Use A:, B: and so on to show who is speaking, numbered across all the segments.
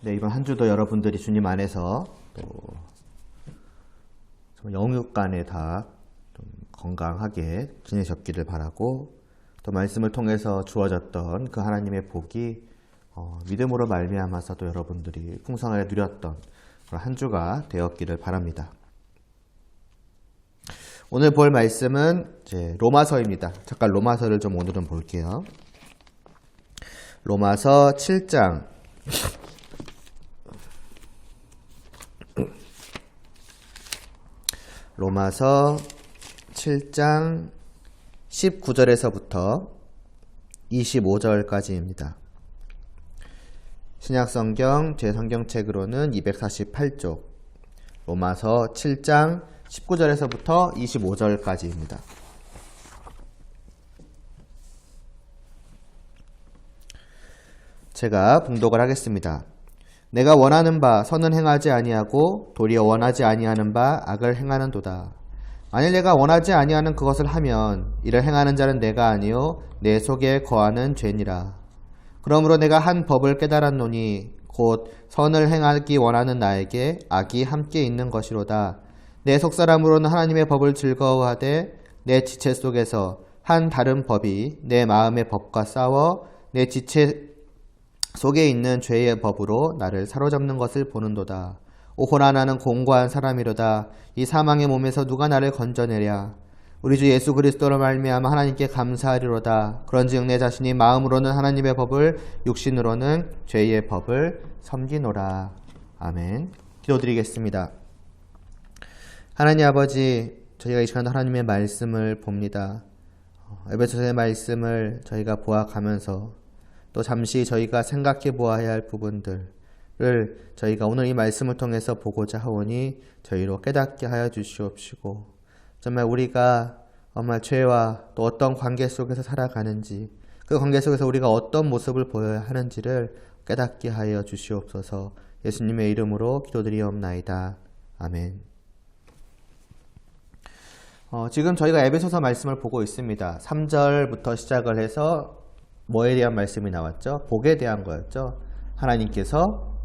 A: 네, 이번 한 주도 여러분들이 주님 안에서 또 영육 간에 다 좀 건강하게 지내셨기를 바라고, 또 말씀을 통해서 주어졌던 그 하나님의 복이 믿음으로 말미암아서 또 여러분들이 풍성하게 누렸던 그런 한 주가 되었기를 바랍니다. 오늘 볼 말씀은 이제 로마서입니다. 잠깐 로마서를 좀 오늘은 볼게요. 로마서 7장 로마서 7장 19절에서부터 25절까지입니다. 신약성경 제 성경책으로는 248쪽, 로마서 7장 19절에서부터 25절까지입니다. 제가 봉독을 하겠습니다. 내가 원하는 바 선은 행하지 아니하고 도리어 원하지 아니하는 바 악을 행하는도다. 만일 내가 원하지 아니하는 그것을 하면 이를 행하는 자는 내가 아니요 내 속에 거하는 죄니라. 그러므로 내가 한 법을 깨달았노니 곧 선을 행하기 원하는 나에게 악이 함께 있는 것이로다. 내 속사람으로는 하나님의 법을 즐거워하되 내 지체 속에서 한 다른 법이 내 마음의 법과 싸워 내 지체 속에 있는 죄의 법으로 나를 사로잡는 것을 보는도다. 오호라 나는 공고한 사람이로다. 이 사망의 몸에서 누가 나를 건져내랴. 우리 주 예수 그리스도로 말미암아 하나님께 감사하리로다. 그런즉 내 자신이 마음으로는 하나님의 법을, 육신으로는 죄의 법을 섬기노라. 아멘. 기도드리겠습니다. 하나님 아버지, 저희가 이 시간 하나님의 말씀을 봅니다. 에베소서의 말씀을 저희가 보아가면서 또 잠시 저희가 생각해 보아야 할 부분들을 저희가 오늘 이 말씀을 통해서 보고자 하오니 저희로 깨닫게 하여 주시옵시고, 정말 우리가 정말 죄와 또 어떤 관계 속에서 살아가는지, 그 관계 속에서 우리가 어떤 모습을 보여야 하는지를 깨닫게 하여 주시옵소서. 예수님의 이름으로 기도드리옵나이다. 아멘. 지금 저희가 에베소서 말씀을 보고 있습니다. 3절부터 시작을 해서 뭐에 대한 말씀이 나왔죠? 복에 대한 거였죠. 하나님께서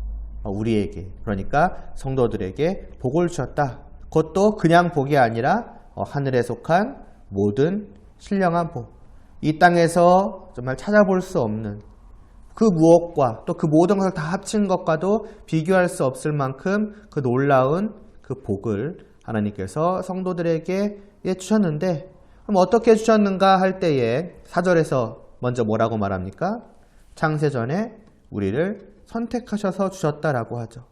A: 우리에게, 그러니까 성도들에게 복을 주셨다. 그것도 그냥 복이 아니라 하늘에 속한 모든 신령한 복. 이 땅에서 정말 찾아볼 수 없는 그 무엇과 또 그 모든 것을 다 합친 것과도 비교할 수 없을 만큼 그 놀라운 그 복을 하나님께서 성도들에게 주셨는데, 그럼 어떻게 주셨는가 할 때에 4절에서 먼저 뭐라고 말합니까? 창세전에 우리를 선택하셔서 주셨다라고 하죠.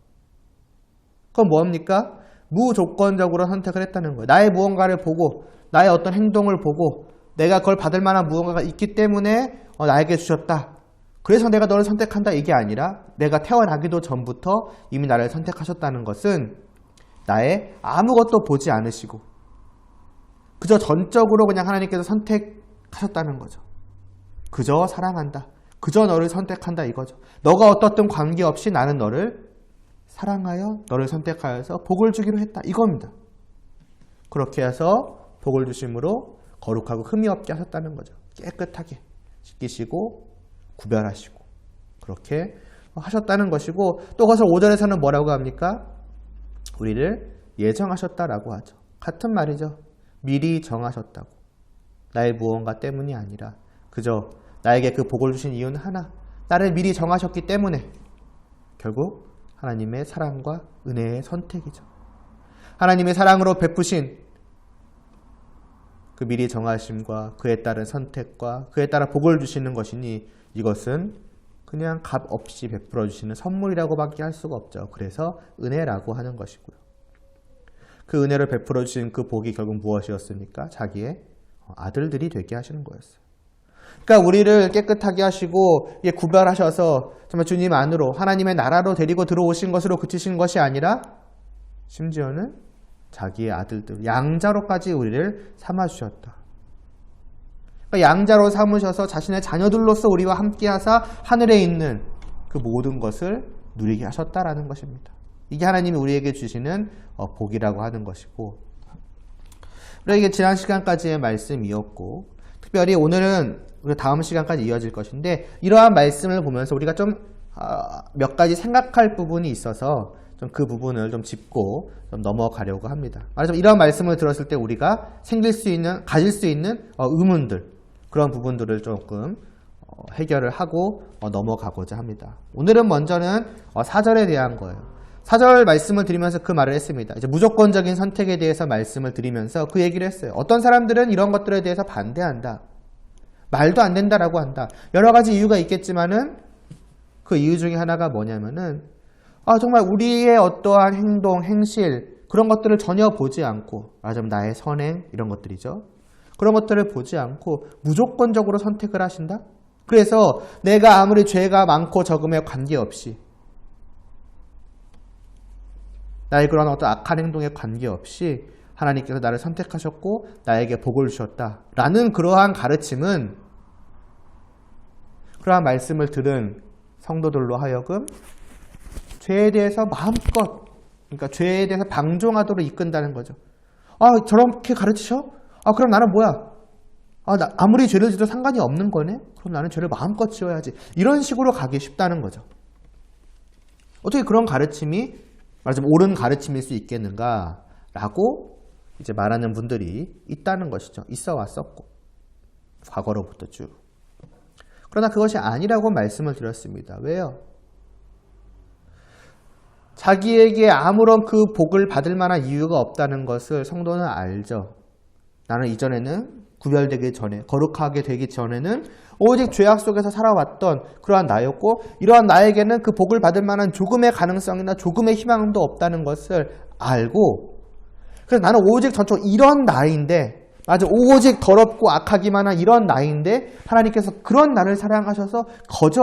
A: 그건 뭡니까? 무조건적으로 선택을 했다는 거예요. 나의 무언가를 보고, 나의 어떤 행동을 보고 내가 그걸 받을 만한 무언가가 있기 때문에 나에게 주셨다. 그래서 내가 너를 선택한다, 이게 아니라 내가 태어나기도 전부터 이미 나를 선택하셨다는 것은 나의 아무것도 보지 않으시고 그저 전적으로 그냥 하나님께서 선택하셨다는 거죠. 그저 사랑한다, 그저 너를 선택한다, 이거죠. 너가 어떻든 관계없이 나는 너를 사랑하여 너를 선택하여서 복을 주기로 했다, 이겁니다. 그렇게 해서 복을 주심으로 거룩하고 흠이 없게 하셨다는 거죠. 깨끗하게 씻기시고 구별하시고 그렇게 하셨다는 것이고, 또 그것을 5절에서는 뭐라고 합니까? 우리를 예정하셨다라고 하죠. 같은 말이죠. 미리 정하셨다고. 나의 무언가 때문이 아니라 그저 나에게 그 복을 주신 이유는 하나, 나를 미리 정하셨기 때문에 결국 하나님의 사랑과 은혜의 선택이죠. 하나님의 사랑으로 베푸신 그 미리 정하심과 그에 따른 선택과 그에 따라 복을 주시는 것이니 이것은 그냥 값 없이 베풀어 주시는 선물이라고밖에 할 수가 없죠. 그래서 은혜라고 하는 것이고요. 그 은혜를 베풀어 주신 그 복이 결국 무엇이었습니까? 자기의 아들들이 되게 하시는 거였어요. 그러니까 우리를 깨끗하게 하시고 구별하셔서 정말 주님 안으로, 하나님의 나라로 데리고 들어오신 것으로 그치신 것이 아니라 심지어는 자기의 아들들, 양자로까지 우리를 삼아주셨다. 그러니까 양자로 삼으셔서 자신의 자녀들로서 우리와 함께 하사 하늘에 있는 그 모든 것을 누리게 하셨다라는 것입니다. 이게 하나님이 우리에게 주시는 복이라고 하는 것이고, 이게 지난 시간까지의 말씀이었고, 특별히 오늘은 우리 다음 시간까지 이어질 것인데, 이러한 말씀을 보면서 우리가 좀 몇 가지 생각할 부분이 있어서 좀 그 부분을 좀 짚고 좀 넘어가려고 합니다. 말하자면 이런 말씀을 들었을 때 우리가 가질 수 있는 의문들, 그런 부분들을 조금 해결을 하고 넘어가고자 합니다. 오늘은 먼저는 4절에 대한 거예요. 4절 말씀을 드리면서 그 말을 했습니다. 이제 무조건적인 선택에 대해서 말씀을 드리면서 그 얘기를 했어요. 어떤 사람들은 이런 것들에 대해서 반대한다. 말도 안 된다라고 한다. 여러 가지 이유가 있겠지만은 그 이유 중에 하나가 뭐냐면은 정말 우리의 어떠한 행동, 행실 그런 것들을 전혀 보지 않고 말하자면 나의 선행 이런 것들이죠. 그런 것들을 보지 않고 무조건적으로 선택을 하신다? 그래서 내가 아무리 죄가 많고 적음에 관계없이 나의 그런 어떤 악한 행동에 관계없이 하나님께서 나를 선택하셨고 나에게 복을 주셨다라는 그러한 가르침은 그러한 말씀을 들은 성도들로 하여금 죄에 대해서 마음껏 그러니까 죄에 대해서 방종하도록 이끈다는 거죠. 저렇게 가르치셔? 그럼 나는 뭐야? 아무리 죄를 지어도 상관이 없는 거네? 그럼 나는 죄를 마음껏 지어야지. 이런 식으로 가기 쉽다는 거죠. 어떻게 그런 가르침이 말하자면 옳은 가르침일 수 있겠는가? 라고 이제 말하는 분들이 있다는 것이죠. 있어 왔었고. 과거로부터 쭉. 그러나 그것이 아니라고 말씀을 드렸습니다. 왜요? 자기에게 아무런 그 복을 받을 만한 이유가 없다는 것을 성도는 알죠. 나는 이전에는 구별되기 전에, 거룩하게 되기 전에는 오직 죄악 속에서 살아왔던 그러한 나였고 이러한 나에게는 그 복을 받을 만한 조금의 가능성이나 조금의 희망도 없다는 것을 알고 그래서 나는 오직 전적 이런 나인데 맞아 오직 더럽고 악하기만 한 이런 나인데 하나님께서 그런 나를 사랑하셔서 거저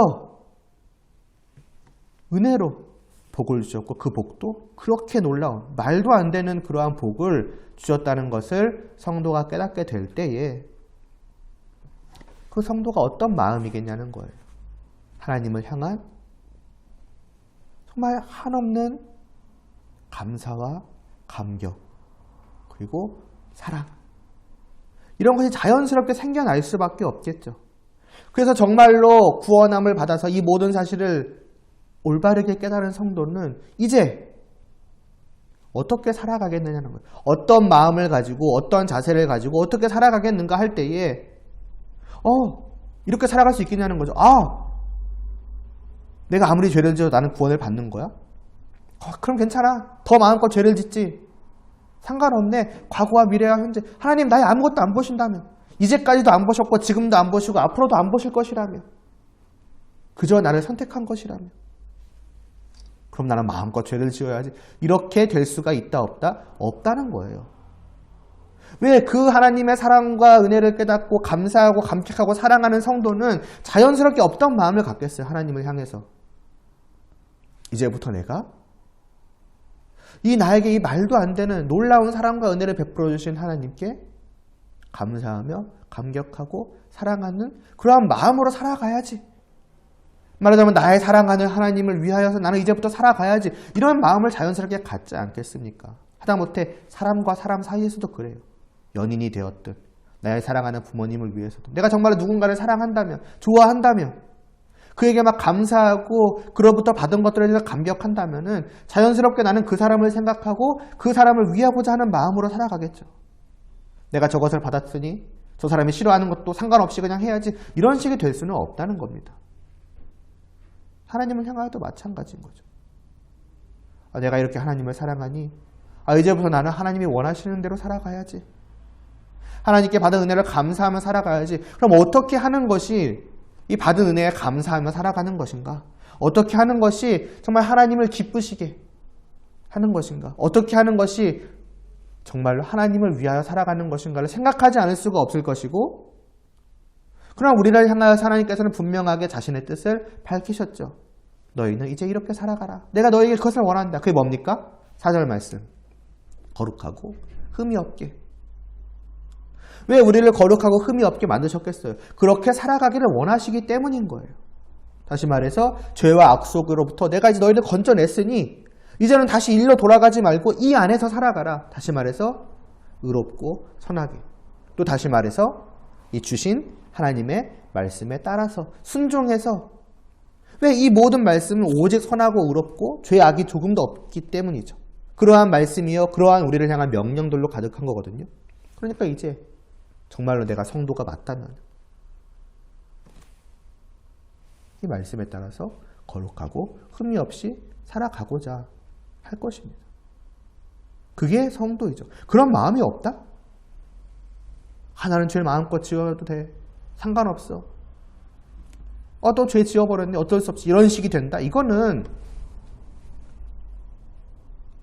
A: 은혜로 복을 주셨고 그 복도 그렇게 놀라운 말도 안 되는 그러한 복을 주셨다는 것을 성도가 깨닫게 될 때에 그 성도가 어떤 마음이겠냐는 거예요. 하나님을 향한 정말 한없는 감사와 감격 그리고 사랑 이런 것이 자연스럽게 생겨날 수밖에 없겠죠. 그래서 정말로 구원함을 받아서 이 모든 사실을 올바르게 깨달은 성도는 이제 어떻게 살아가겠느냐는 거예요. 어떤 마음을 가지고 어떤 자세를 가지고 어떻게 살아가겠는가 할 때에 이렇게 살아갈 수 있겠냐는 거죠. 내가 아무리 죄를 지어도 나는 구원을 받는 거야? 그럼 괜찮아. 더 마음껏 죄를 짓지. 상관없네. 과거와 미래와 현재. 하나님 나의 아무것도 안 보신다면 이제까지도 안 보셨고 지금도 안 보시고 앞으로도 안 보실 것이라며 그저 나를 선택한 것이라며 그럼 나는 마음껏 죄를 지어야지. 이렇게 될 수가 있다 없다? 없다는 거예요. 왜 그 하나님의 사랑과 은혜를 깨닫고 감사하고 감격하고 사랑하는 성도는 자연스럽게 없던 마음을 갖겠어요. 하나님을 향해서. 이제부터 내가 나에게 이 말도 안 되는 놀라운 사랑과 은혜를 베풀어 주신 하나님께 감사하며 감격하고 사랑하는 그러한 마음으로 살아가야지. 말하자면 나의 사랑하는 하나님을 위하여서 나는 이제부터 살아가야지. 이런 마음을 자연스럽게 갖지 않겠습니까? 하다못해 사람과 사람 사이에서도 그래요. 연인이 되었든 나의 사랑하는 부모님을 위해서도 내가 정말로 누군가를 사랑한다면 좋아한다면 그에게 막 감사하고 그로부터 받은 것들에 대해서 감격한다면은 자연스럽게 나는 그 사람을 생각하고 그 사람을 위하고자 하는 마음으로 살아가겠죠. 내가 저것을 받았으니 저 사람이 싫어하는 것도 상관없이 그냥 해야지. 이런 식이 될 수는 없다는 겁니다. 하나님을 향하여도 마찬가지인 거죠. 내가 이렇게 하나님을 사랑하니 이제부터 나는 하나님이 원하시는 대로 살아가야지. 하나님께 받은 은혜를 감사하며 살아가야지. 그럼 어떻게 하는 것이 이 받은 은혜에 감사하며 살아가는 것인가? 어떻게 하는 것이 정말 하나님을 기쁘시게 하는 것인가? 어떻게 하는 것이 정말로 하나님을 위하여 살아가는 것인가를 생각하지 않을 수가 없을 것이고 그러나 우리를 향하여서 하나님께서는 분명하게 자신의 뜻을 밝히셨죠. 너희는 이제 이렇게 살아가라. 내가 너에게 그것을 원한다. 그게 뭡니까? 4절 말씀. 거룩하고 흠이 없게. 왜 우리를 거룩하고 흠이 없게 만드셨겠어요? 그렇게 살아가기를 원하시기 때문인 거예요. 다시 말해서 죄와 악 속으로부터 내가 이제 너희를 건져냈으니 이제는 다시 일로 돌아가지 말고 이 안에서 살아가라. 다시 말해서 의롭고 선하게. 또 다시 말해서 이 주신 하나님의 말씀에 따라서 순종해서 왜 이 모든 말씀은 오직 선하고 의롭고 죄 악이 조금도 없기 때문이죠. 그러한 말씀이요 그러한 우리를 향한 명령들로 가득한 거거든요. 그러니까 이제 정말로 내가 성도가 맞다면 이 말씀에 따라서 거룩하고 흠이 없이 살아가고자 할 것입니다. 그게 성도이죠. 그런 마음이 없다? 나는 죄를 마음껏 지어도 돼. 상관없어. 또 죄 지어버렸네. 어쩔 수 없이 이런 식이 된다. 이거는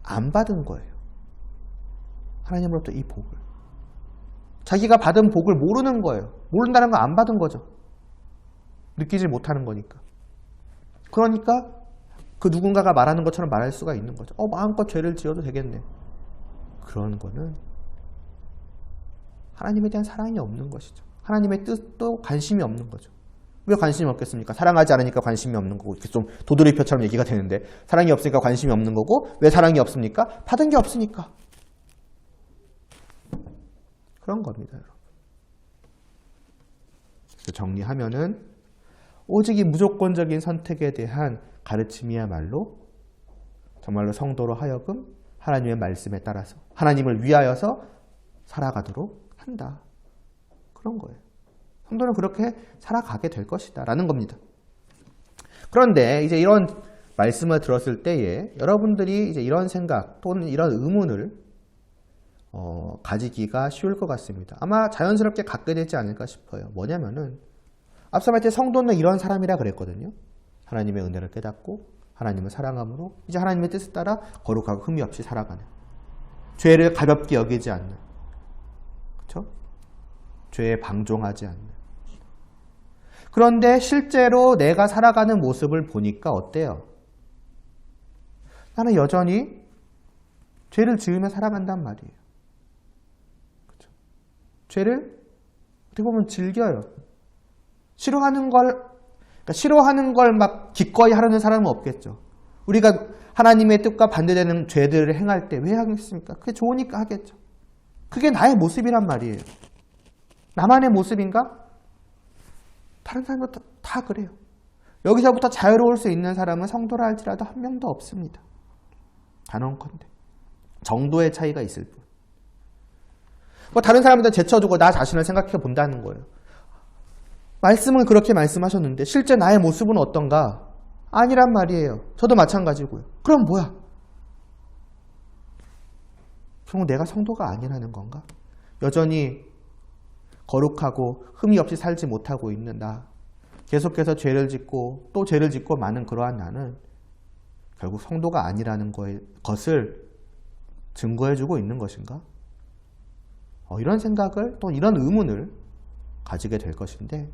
A: 안 받은 거예요. 하나님으로부터 이 복을. 자기가 받은 복을 모르는 거예요. 모른다는 건 안 받은 거죠. 느끼지 못하는 거니까. 그러니까 그 누군가가 말하는 것처럼 말할 수가 있는 거죠. 마음껏 죄를 지어도 되겠네. 그런 거는 하나님에 대한 사랑이 없는 것이죠. 하나님의 뜻도 관심이 없는 거죠. 왜 관심이 없겠습니까? 사랑하지 않으니까 관심이 없는 거고, 이렇게 좀 도돌이표처럼 얘기가 되는데, 사랑이 없으니까 관심이 없는 거고, 왜 사랑이 없습니까? 받은 게 없으니까. 그런 겁니다, 여러분. 정리하면은, 오직 이 무조건적인 선택에 대한 가르침이야말로 정말로 성도로 하여금 하나님의 말씀에 따라서 하나님을 위하여서 살아가도록 한다. 그런 거예요. 성도는 그렇게 살아가게 될 것이다 라는 겁니다. 그런데 이제 이런 말씀을 들었을 때에 여러분들이 이제 이런 생각 또는 이런 의문을 가지기가 쉬울 것 같습니다. 아마 자연스럽게 갖게 되지 않을까 싶어요. 뭐냐면은 앞서 말할 때 성도는 이런 사람이라 그랬거든요. 하나님의 은혜를 깨닫고 하나님을 사랑함으로 이제 하나님의 뜻에 따라 거룩하고 흠이 없이 살아가는, 죄를 가볍게 여기지 않는, 그렇죠? 죄에 방종하지 않는. 그런데 실제로 내가 살아가는 모습을 보니까 어때요? 나는 여전히 죄를 지으며 살아간단 말이에요. 그렇죠? 죄를 어떻게 보면 즐겨요. 싫어하는 걸 막 기꺼이 하려는 사람은 없겠죠. 우리가 하나님의 뜻과 반대되는 죄들을 행할 때 왜 하겠습니까? 그게 좋으니까 하겠죠. 그게 나의 모습이란 말이에요. 나만의 모습인가? 다른 사람도 다 그래요. 여기서부터 자유로울 수 있는 사람은 성도라 할지라도 한 명도 없습니다. 단언컨대. 정도의 차이가 있을 뿐. 다른 사람들은 제쳐두고 나 자신을 생각해 본다는 거예요. 말씀은 그렇게 말씀하셨는데 실제 나의 모습은 어떤가? 아니란 말이에요. 저도 마찬가지고요. 그럼 뭐야? 결국 내가 성도가 아니라는 건가? 여전히 거룩하고 흠이 없이 살지 못하고 있는 나, 계속해서 죄를 짓고 또 죄를 짓고 많은 그러한 나는 결국 성도가 아니라는 것을 증거해주고 있는 것인가? 이런 생각을 또 이런 의문을 가지게 될 것인데,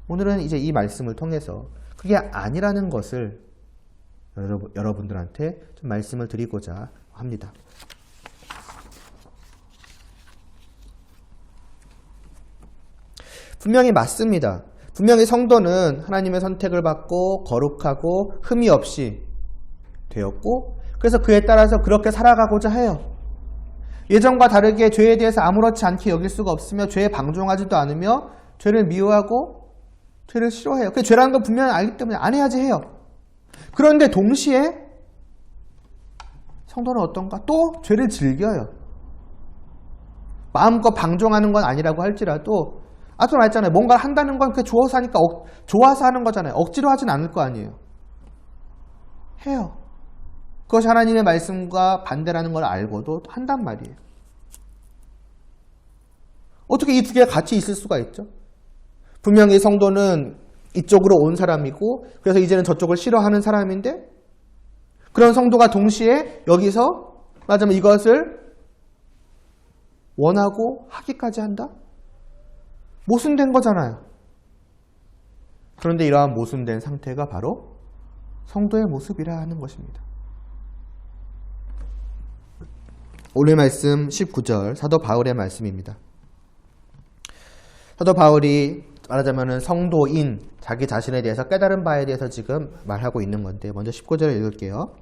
A: 오늘은 이제 이 말씀을 통해서 그게 아니라는 것을 여러분들한테 좀 말씀을 드리고자 합니다. 분명히 맞습니다. 분명히 성도는 하나님의 선택을 받고 거룩하고 흠이 없이 되었고, 그래서 그에 따라서 그렇게 살아가고자 해요. 예전과 다르게 죄에 대해서 아무렇지 않게 여길 수가 없으며 죄에 방종하지도 않으며 죄를 미워하고 죄를 싫어해요. 그 죄라는 건 분명히 알기 때문에 안 해야지 해요. 그런데 동시에 성도는 어떤가? 또 죄를 즐겨요. 마음껏 방종하는 건 아니라고 할지라도 아까 말했잖아요. 뭔가를 한다는 건 그게 좋아서 하니까 좋아서 하는 거잖아요. 억지로 하진 않을 거 아니에요. 해요. 그것이 하나님의 말씀과 반대라는 걸 알고도 한단 말이에요. 어떻게 이 두 개가 같이 있을 수가 있죠? 분명히 성도는 이쪽으로 온 사람이고 그래서 이제는 저쪽을 싫어하는 사람인데, 그런 성도가 동시에 여기서 맞으면 이것을 원하고 하기까지 한다? 모순된 거잖아요. 그런데 이러한 모순된 상태가 바로 성도의 모습이라 하는 것입니다. 오늘 말씀 19절 사도 바울의 말씀입니다. 사도 바울이 말하자면 성도인 자기 자신에 대해서 깨달은 바에 대해서 지금 말하고 있는 건데, 먼저 19절을 읽을게요.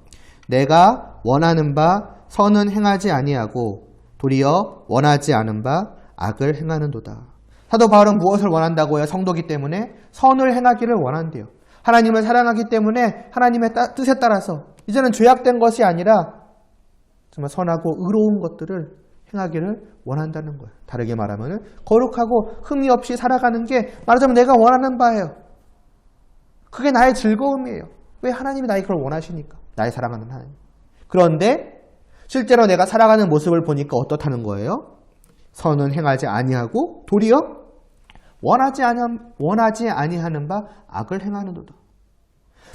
A: 내가 원하는 바 선은 행하지 아니하고 도리어 원하지 않은 바 악을 행하는도다. 사도 바울은 무엇을 원한다고요? 성도기 때문에 선을 행하기를 원한대요. 하나님을 사랑하기 때문에 하나님의 뜻에 따라서 이제는 죄악된 것이 아니라 정말 선하고 의로운 것들을 행하기를 원한다는 거예요. 다르게 말하면 거룩하고 흠이 없이 살아가는 게 말하자면 내가 원하는 바예요. 그게 나의 즐거움이에요. 왜? 하나님이 나의 그걸 원하시니까. 나의 사랑하는 하나님. 그런데 실제로 내가 살아가는 모습을 보니까 어떻다는 거예요? 선은 행하지 아니하고 도리어 원하지 아니하는 바 악을 행하는도다.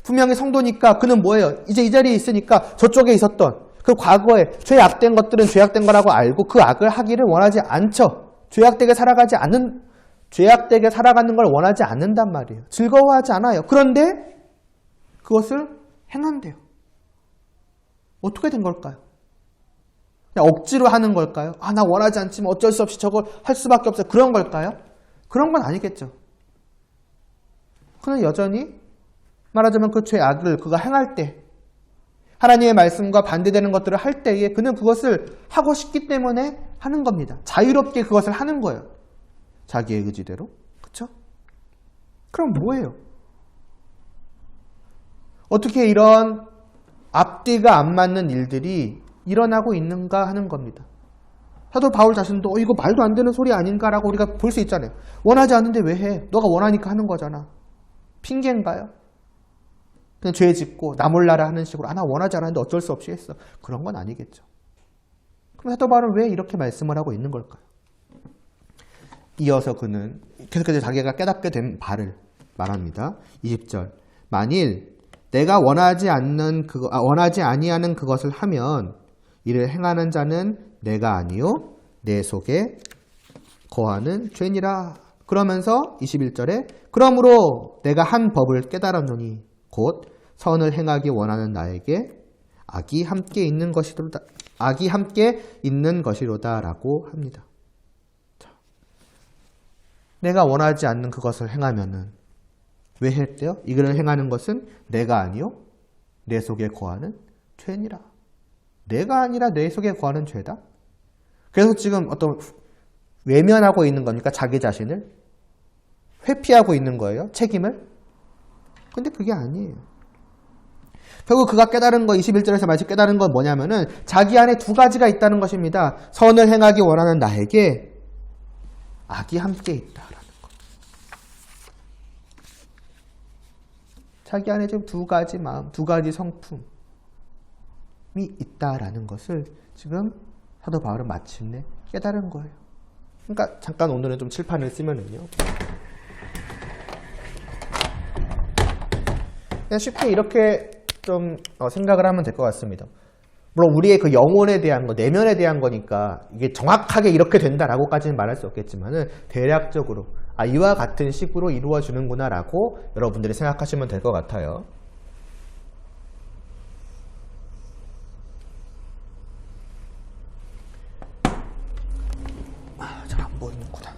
A: 분명히 성도니까 그는 뭐예요? 이제 이 자리에 있으니까 저쪽에 있었던 그 과거에 죄악된 것들은 죄악된 거라고 알고 그 악을 하기를 원하지 않죠. 죄악되게 살아가는 걸 원하지 않는단 말이에요. 즐거워하지 않아요. 그런데 그것을 행한대요. 어떻게 된 걸까요? 그냥 억지로 하는 걸까요? 나 원하지 않지만 어쩔 수 없이 저걸 할 수밖에 없어요. 그런 걸까요? 그런 건 아니겠죠. 그는 여전히 말하자면 그 죄악을 그가 행할 때 하나님의 말씀과 반대되는 것들을 할 때에 그는 그것을 하고 싶기 때문에 하는 겁니다. 자유롭게 그것을 하는 거예요. 자기의 의지대로. 그렇죠? 그럼 뭐예요? 어떻게 이런 앞뒤가 안 맞는 일들이 일어나고 있는가 하는 겁니다. 사도 바울 자신도 이거 말도 안 되는 소리 아닌가라고 우리가 볼 수 있잖아요. 원하지 않는데 왜 해? 너가 원하니까 하는 거잖아. 핑계인가요? 그냥 죄 짓고 나 몰라라 하는 식으로 나 원하지 않았는데 어쩔 수 없이 했어. 그런 건 아니겠죠. 그럼 사도 바울은 왜 이렇게 말씀을 하고 있는 걸까요? 이어서 그는 계속해서 자기가 깨닫게 된 바를 말합니다. 20절. 만일 내가 원하지 아니하는 그것을 하면 이를 행하는 자는 내가 아니요 내 속에 거하는 죄니라. 그러면서 21절에 그러므로 내가 한 법을 깨달았노니 곧 선을 행하기 원하는 나에게 악이 함께 있는 것이로다라고 합니다. 자, 내가 원하지 않는 그것을 행하면은 왜 했대요? 이거를 행하는 것은 내가 아니요 내 속에 거하는 죄니라. 내가 아니라 내 속에 거하는 죄다. 그래서 지금 어떤 외면하고 있는 겁니까? 자기 자신을 회피하고 있는 거예요. 책임을. 근데 그게 아니에요. 결국 그가 깨달은 거 21절에서 말씀 깨달은 건 뭐냐면은 자기 안에 두 가지가 있다는 것입니다. 선을 행하기 원하는 나에게 악이 함께 있다라는 것. 자기 안에 지금 두 가지 마음, 두 가지 성품이 있다라는 것을 지금 사도 바울은 마침내 깨달은 거예요. 그러니까 잠깐 오늘은 좀 칠판을 쓰면은요. 그냥 쉽게 이렇게 좀 생각을 하면 될 것 같습니다. 물론 우리의 그 영혼에 대한 거, 내면에 대한 거니까 이게 정확하게 이렇게 된다라고까지는 말할 수 없겠지만은 대략적으로 이와 같은 식으로 이루어지는구나라고 여러분들이 생각하시면 될 것 같아요. 잘 안 보이는구나.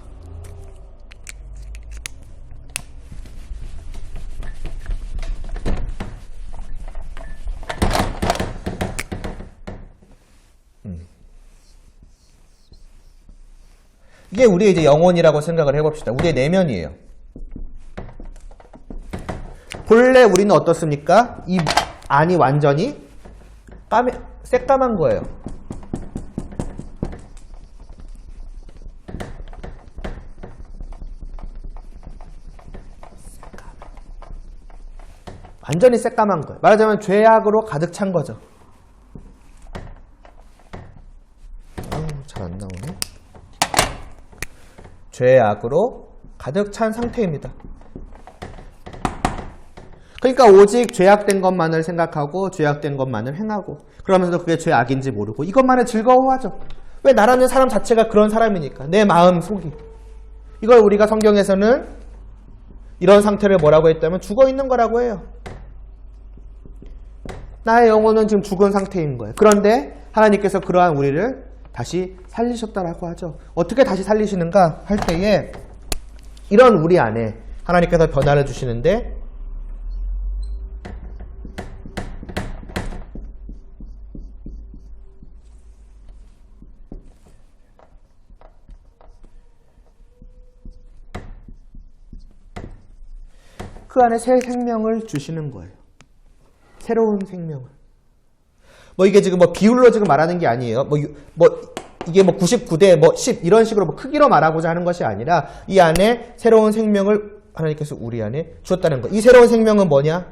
A: 이게 우리의 이제 영혼이라고 생각을 해봅시다. 우리의 내면이에요. 본래 우리는 어떻습니까? 이 안이 완전히 새까만 거예요. 완전히 새까만 거예요. 말하자면 죄악으로 가득 찬 거죠. 잘 안 나오네. 죄악으로 가득 찬 상태입니다. 그러니까 오직 죄악된 것만을 생각하고 죄악된 것만을 행하고 그러면서 그게 죄악인지 모르고 이것만을 즐거워하죠. 왜? 나라는 사람 자체가 그런 사람이니까. 내 마음 속이. 이걸 우리가 성경에서는 이런 상태를 뭐라고 했다면 죽어있는 거라고 해요. 나의 영혼은 지금 죽은 상태인 거예요. 그런데 하나님께서 그러한 우리를 다시 살리셨다라고 하죠. 어떻게 다시 살리시는가 할 때에 이런 우리 안에 하나님께서 변화를 주시는데 그 그 안에 새 생명을 주시는 거예요. 새로운 생명을. 뭐 이게 지금 뭐 비율로 지금 말하는 게 아니에요. 이게 뭐 99대 뭐 10 이런 식으로 뭐 크기로 말하고자 하는 것이 아니라 이 안에 새로운 생명을 하나님께서 우리 안에 주었다는 거. 이 새로운 생명은 뭐냐?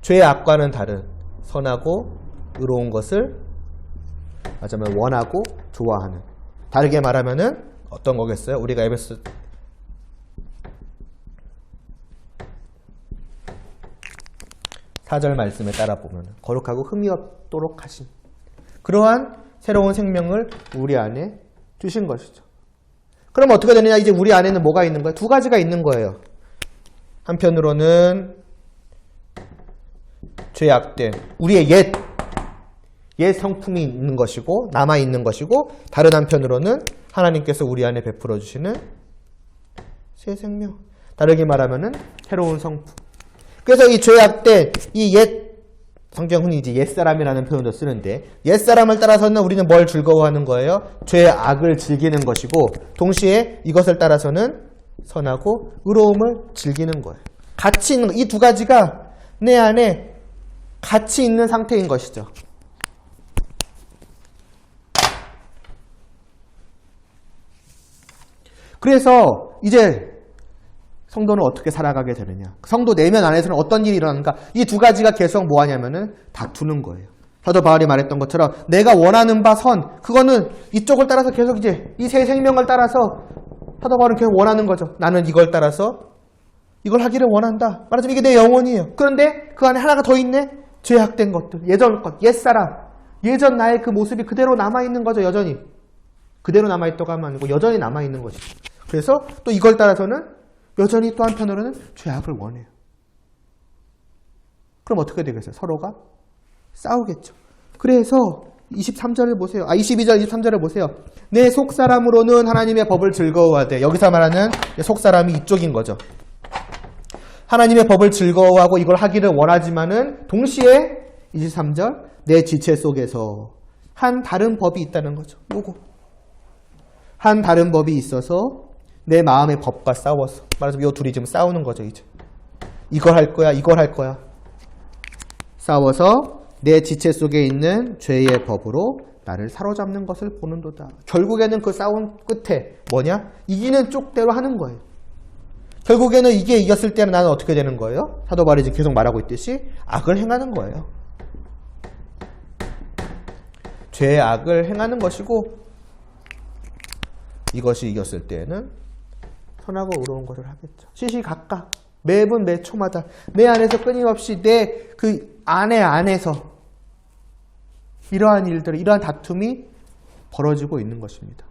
A: 죄의 악과는 다른 선하고 의로운 것을 맞으면 원하고 좋아하는. 다르게 말하면은 어떤 거겠어요? 우리가 에베소 4절 말씀에 따라 보면 거룩하고 흠이 없도록 하신 그러한 새로운 생명을 우리 안에 주신 것이죠. 그럼 어떻게 되느냐? 이제 우리 안에는 뭐가 있는 거예요? 두 가지가 있는 거예요. 한편으로는 죄악된 우리의 옛 성품이 있는 것이고 남아있는 것이고 다른 한편으로는 하나님께서 우리 안에 베풀어 주시는 새 생명. 다르게 말하면은 새로운 성품. 그래서 이 죄악된 이 성경 흔히 이제 옛사람이라는 표현도 쓰는데 옛사람을 따라서는 우리는 뭘 즐거워하는 거예요? 죄의 악을 즐기는 것이고 동시에 이것을 따라서는 선하고 의로움을 즐기는 거예요. 같이 있는 이 두 가지가 내 안에 같이 있는 상태인 것이죠. 그래서 이제 성도는 어떻게 살아가게 되느냐. 성도 내면 안에서는 어떤 일이 일어나는가. 이 두 가지가 계속 뭐 하냐면은 다투는 거예요. 사도 바울이 말했던 것처럼 내가 원하는 바 선, 그거는 이쪽을 따라서 계속 이제 이 새 생명을 따라서 사도 바울은 계속 원하는 거죠. 나는 이걸 따라서 이걸 하기를 원한다. 말하자면 이게 내 영혼이에요. 그런데 그 안에 하나가 더 있네. 죄악된 것들, 예전 것, 옛사람, 예전 나의 그 모습이 그대로 남아있는 거죠. 여전히. 그대로 남아있다고 하면 아니고 여전히 남아있는 것이죠. 그래서 또 이걸 따라서는 여전히 또 한편으로는 죄악을 원해요. 그럼 어떻게 되겠어요? 서로가 싸우겠죠. 그래서 23절을 보세요. 22절, 23절을 보세요. 내 속사람으로는 하나님의 법을 즐거워하되. 여기서 말하는 속사람이 이쪽인 거죠. 하나님의 법을 즐거워하고 이걸 하기를 원하지만은 동시에 23절 내 지체 속에서 한 다른 법이 있다는 거죠. 요거. 한 다른 법이 있어서 내 마음의 법과 싸워서 말하자면 이 둘이 지금 싸우는 거죠. 이제 이걸 할 거야, 이걸 할 거야. 싸워서 내 지체 속에 있는 죄의 법으로 나를 사로잡는 것을 보는도다. 결국에는 그 싸움 끝에 뭐냐? 이기는 쪽대로 하는 거예요. 결국에는 이게 이겼을 때는 나는 어떻게 되는 거예요? 사도 바울이 지금 계속 말하고 있듯이 악을 행하는 거예요. 죄의 악을 행하는 것이고 이것이 이겼을 때에는 선하고 의로운 것을 하겠죠. 시시각각 매분 매초마다 내 안에서 끊임없이 내 그 안에서 이러한 일들, 이러한 다툼이 벌어지고 있는 것입니다.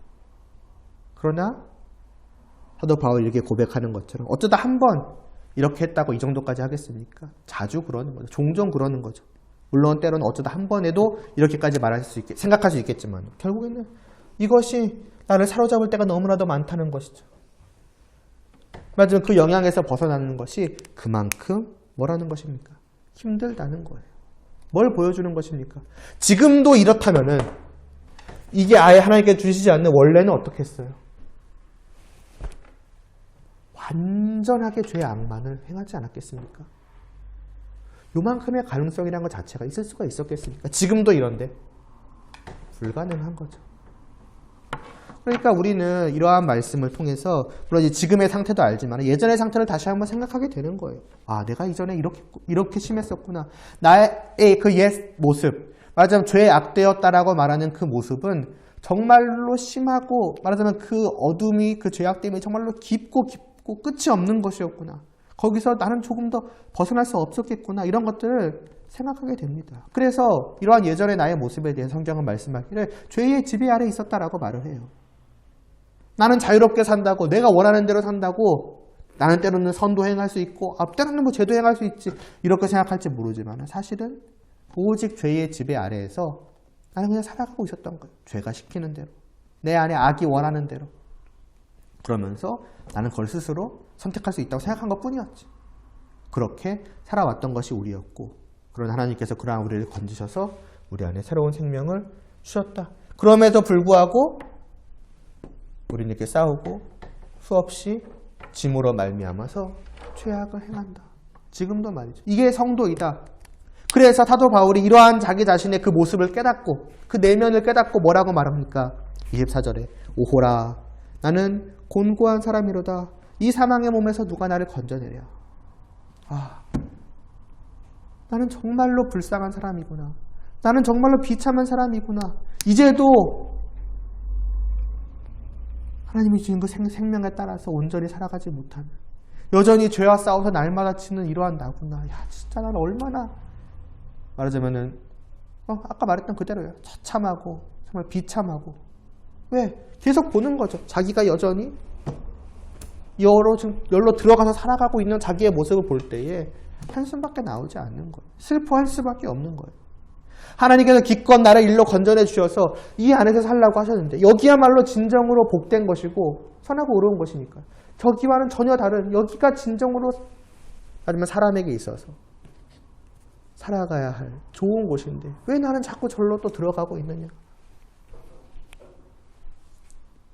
A: 그러나 사도 바울이 이렇게 고백하는 것처럼 어쩌다 한 번 이렇게 했다고 이 정도까지 하겠습니까? 자주 그러는 거죠. 종종 그러는 거죠. 물론 때로는 어쩌다 한 번에도 이렇게까지 말할 수 있게 생각할 수 있겠지만 결국에는 이것이 나를 사로잡을 때가 너무나도 많다는 것이죠. 맞으면 그 영향에서 벗어나는 것이 그만큼 뭐라는 것입니까? 힘들다는 거예요. 뭘 보여주는 것입니까? 지금도 이렇다면은 이게 아예 하나님께 주시지 않는 원래는 어떻게 했어요? 완전하게 죄의 악만을 행하지 않았겠습니까? 요만큼의 가능성이라는 것 자체가 있을 수가 있었겠습니까? 지금도 이런데 불가능한 거죠. 그러니까 우리는 이러한 말씀을 통해서 물론 이제 지금의 상태도 알지만 예전의 상태를 다시 한번 생각하게 되는 거예요. 아, 내가 이전에 이렇게 심했었구나. 나의 그 옛 모습, 말하자면 죄에 악되었다라고 말하는 그 모습은 정말로 심하고 말하자면 그 어둠이 그 죄악됨이 정말로 깊고 끝이 없는 것이었구나. 거기서 나는 조금 더 벗어날 수 없었겠구나. 이런 것들을 생각하게 됩니다. 그래서 이러한 예전의 나의 모습에 대해 성경은 말씀하기를 죄의 지배 아래 있었다라고 말을 해요. 나는 자유롭게 산다고, 내가 원하는 대로 산다고, 나는 때로는 선도 행할 수 있고, 때로는 뭐 죄도 행할 수 있지, 이렇게 생각할지 모르지만 사실은 오직 죄의 지배 아래에서 나는 그냥 살아가고 있었던 거예요. 죄가 시키는 대로, 내 안에 악이 원하는 대로. 그러면서 나는 그걸 스스로 선택할 수 있다고 생각한 것뿐이었지. 그렇게 살아왔던 것이 우리였고, 그런 하나님께서 그러한 우리를 건지셔서 우리 안에 새로운 생명을 주셨다. 그럼에도 불구하고 우리는 이렇게 싸우고 수없이 짐으로 말미암아서 죄악을 행한다. 지금도 말이죠. 이게 성도이다. 그래서 사도 바울이 이러한 자기 자신의 그 모습을 깨닫고 그 내면을 깨닫고 뭐라고 말합니까? 24절에 오호라 나는 곤고한 사람이로다. 이 사망의 몸에서 누가 나를 건져내랴. 나는 정말로 불쌍한 사람이구나. 나는 정말로 비참한 사람이구나. 이제도 하나님이 주신 그 생명에 따라서 온전히 살아가지 못하는, 여전히 죄와 싸워서 날마다 치는 이러한 나구나. 야, 진짜 나는 얼마나, 말하자면은 아까 말했던 그대로예요. 처참하고 정말 비참하고. 왜? 계속 보는 거죠. 자기가 여전히 열로 들어가서 살아가고 있는 자기의 모습을 볼 때에 한숨밖에 나오지 않는 거예요. 슬퍼할 수밖에 없는 거예요. 하나님께서 기껏 나를 일로 건져내 주셔서 이 안에서 살라고 하셨는데 여기야말로 진정으로 복된 것이고 선하고 의로운 것이니까 저기와는 전혀 다른, 여기가 진정으로 아니면 사람에게 있어서 살아가야 할 좋은 곳인데 왜 나는 자꾸 절로 또 들어가고 있느냐.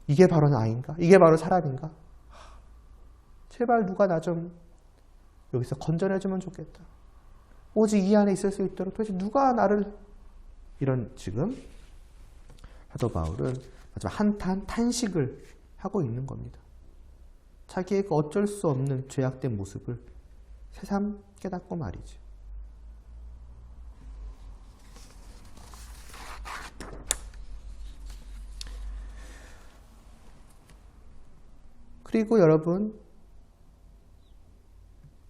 A: 이게 바로 나인가? 이게 바로 사람인가? 제발 누가 나 좀 여기서 건져내주면 좋겠다. 오직 이 안에 있을 수 있도록 도대체 누가 나를, 이런 지금 사도 바울은 한탄 탄식을 하고 있는 겁니다. 자기의 그 어쩔 수 없는 죄악된 모습을 새삼 깨닫고 말이죠. 그리고 여러분,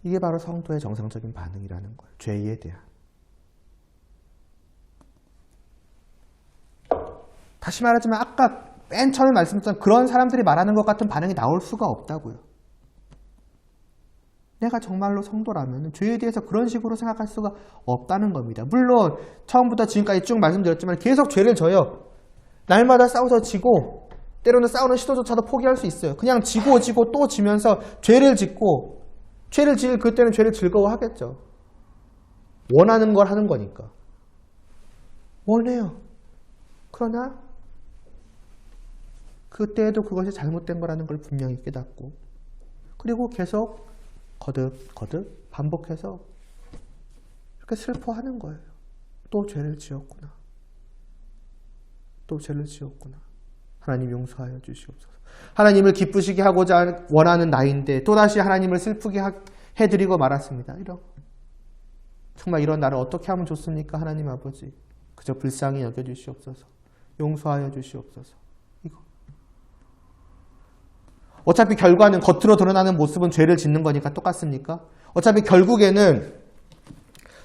A: 이게 바로 성도의 정상적인 반응이라는 거예요. 죄에 대한. 다시 말하지만 아까 맨 처음에 말씀드렸던 그런 사람들이 말하는 것 같은 반응이 나올 수가 없다고요. 내가 정말로 성도라면 죄에 대해서 그런 식으로 생각할 수가 없다는 겁니다. 물론 처음부터 지금까지 쭉 말씀드렸지만 계속 죄를 져요. 날마다 싸워서 지고 때로는 싸우는 시도조차도 포기할 수 있어요. 그냥 지고 또 지면서 죄를 짓고, 죄를 지을 그때는 죄를 즐거워하겠죠. 원하는 걸 하는 거니까. 원해요. 그러나 그때에도 그것이 잘못된 거라는 걸 분명히 깨닫고, 그리고 계속 거듭 반복해서 이렇게 슬퍼하는 거예요. 또 죄를 지었구나. 또 죄를 지었구나. 하나님 용서하여 주시옵소서. 하나님을 기쁘시게 하고자 원하는 나인데 또다시 하나님을 슬프게 해드리고 말았습니다. 정말 이런 나를 어떻게 하면 좋습니까? 하나님 아버지, 그저 불쌍히 여겨주시옵소서. 용서하여 주시옵소서. 이거. 어차피 결과는 겉으로 드러나는 모습은 죄를 짓는 거니까 똑같습니까? 어차피 결국에는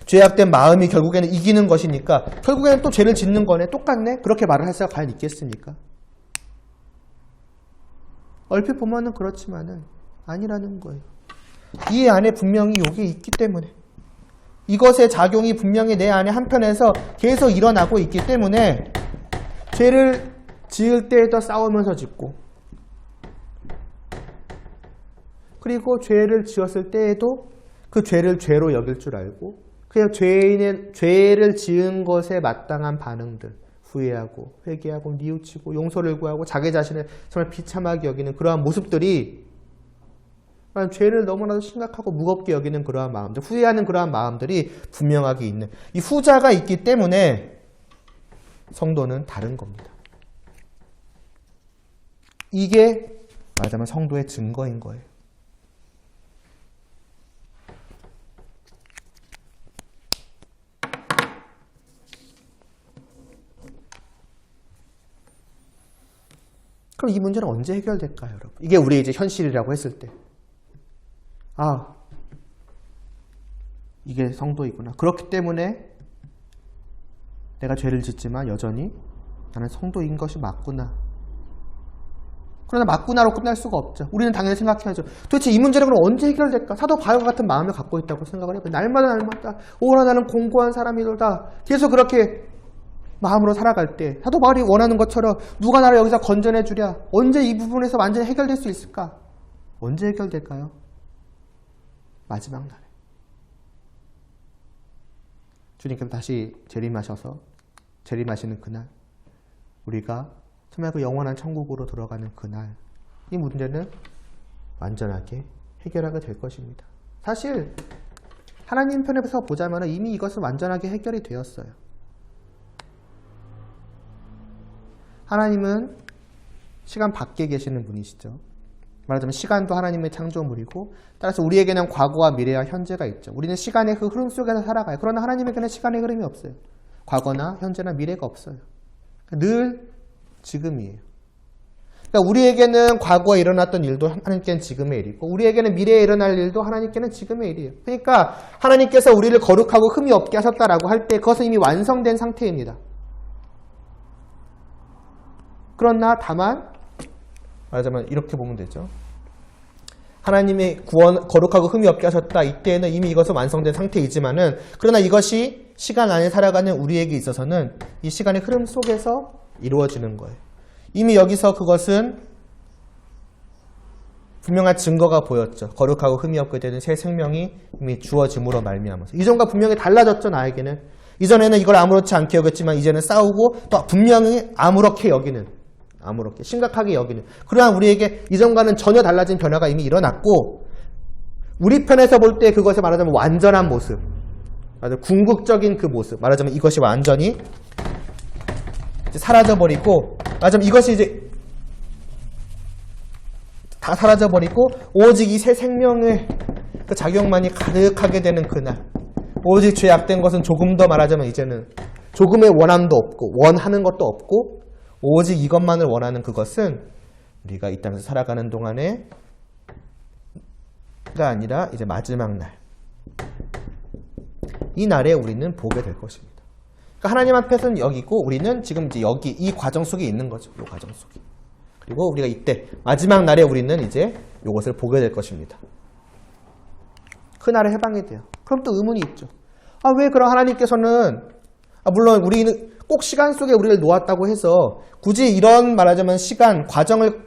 A: 죄악된 마음이 결국에는 이기는 것이니까 결국에는 또 죄를 짓는 거네. 똑같네? 그렇게 말을 할 수가 과연 있겠습니까? 얼핏 보면은 그렇지만은 아니라는 거예요. 이 안에 분명히 이게 있기 때문에, 이것의 작용이 분명히 내 안에 한편에서 계속 일어나고 있기 때문에 죄를 지을 때에도 싸우면서 짓고, 그리고 죄를 지었을 때에도 그 죄를 죄로 여길 줄 알고, 그냥 죄를 지은 것에 마땅한 반응들, 후회하고 회개하고 뉘우치고 용서를 구하고 자기 자신을 정말 비참하게 여기는 그러한 모습들이, 죄를 너무나도 심각하고 무겁게 여기는 그러한 마음들, 후회하는 그러한 마음들이 분명하게 있는, 이 후자가 있기 때문에 성도는 다른 겁니다. 이게 말하자면 성도의 증거인 거예요. 그럼 이 문제는 언제 해결될까요, 여러분? 이게 우리 이제 현실이라고 했을 때, 이게 성도이구나. 그렇기 때문에 내가 죄를 짓지만 여전히 나는 성도인 것이 맞구나. 그러나 맞구나로 끝날 수가 없죠. 우리는 당연히 생각해야죠. 도대체 이 문제는 그럼 언제 해결될까? 사도 바울과 같은 마음을 갖고 있다고 생각을 해봐요. 날마다 오라 나는 공고한 사람이로다. 계속 그렇게 마음으로 살아갈 때 사도 바울이 원하는 것처럼 누가 나를 여기서 건져내 주랴. 언제 이 부분에서 완전히 해결될 수 있을까? 언제 해결될까요? 마지막 날에. 주님께서 다시 재림하시는 그날, 우리가 정말 그 영원한 천국으로 들어가는 그날, 이 문제는 완전하게 해결하게 될 것입니다. 사실 하나님 편에서 보자면 이미 이것은 완전하게 해결이 되었어요. 하나님은 시간 밖에 계시는 분이시죠. 말하자면 시간도 하나님의 창조물이고 따라서 우리에게는 과거와 미래와 현재가 있죠. 우리는 시간의 그 흐름 속에서 살아가요. 그러나 하나님에게는 시간의 흐름이 없어요. 과거나 현재나 미래가 없어요. 늘 지금이에요. 그러니까 우리에게는 과거에 일어났던 일도 하나님께는 지금의 일이고 우리에게는 미래에 일어날 일도 하나님께는 지금의 일이에요. 그러니까 하나님께서 우리를 거룩하고 흠이 없게 하셨다라고 할 때 그것은 이미 완성된 상태입니다. 그러나 다만 말하자면 이렇게 보면 되죠. 하나님의 구원, 거룩하고 흠이 없게 하셨다. 이때에는 이미 이것은 완성된 상태이지만은 그러나 이것이 시간 안에 살아가는 우리에게 있어서는 이 시간의 흐름 속에서 이루어지는 거예요. 이미 여기서 그것은 분명한 증거가 보였죠. 거룩하고 흠이 없게 되는 새 생명이 이미 주어짐으로 말미암아서 이전과 분명히 달라졌죠. 나에게는 이전에는 이걸 아무렇지 않게 여겼지만 이제는 싸우고 또 분명히 아무렇게 여기는 아무렇게 심각하게 여기는 그러한 우리에게 이전과는 전혀 달라진 변화가 이미 일어났고 우리 편에서 볼 때 그것이 말하자면 완전한 모습 궁극적인 그 모습 말하자면 이것이 완전히 이제 사라져버리고 말하자면 이것이 이제 다 사라져버리고 오직 이 새 생명의 그 작용만이 가득하게 되는 그날 오직 죄악된 것은 조금 더 말하자면 이제는 조금의 원함도 없고 원하는 것도 없고 오직 이것만을 원하는 그것은 우리가 이 땅에서 살아가는 동안에가 아니라 이제 마지막 날. 이 날에 우리는 보게 될 것입니다. 그러니까 하나님 앞에서는 여기고 우리는 지금 이제 여기 이 과정 속에 있는 거죠. 이 과정 속에. 그리고 우리가 이때 마지막 날에 우리는 이제 이것을 보게 될 것입니다. 그 날에 해방이 돼요. 그럼 또 의문이 있죠. 왜 그럼 하나님께서는 물론 우리는 꼭 시간 속에 우리를 놓았다고 해서 굳이 이런 말하자면 시간, 과정을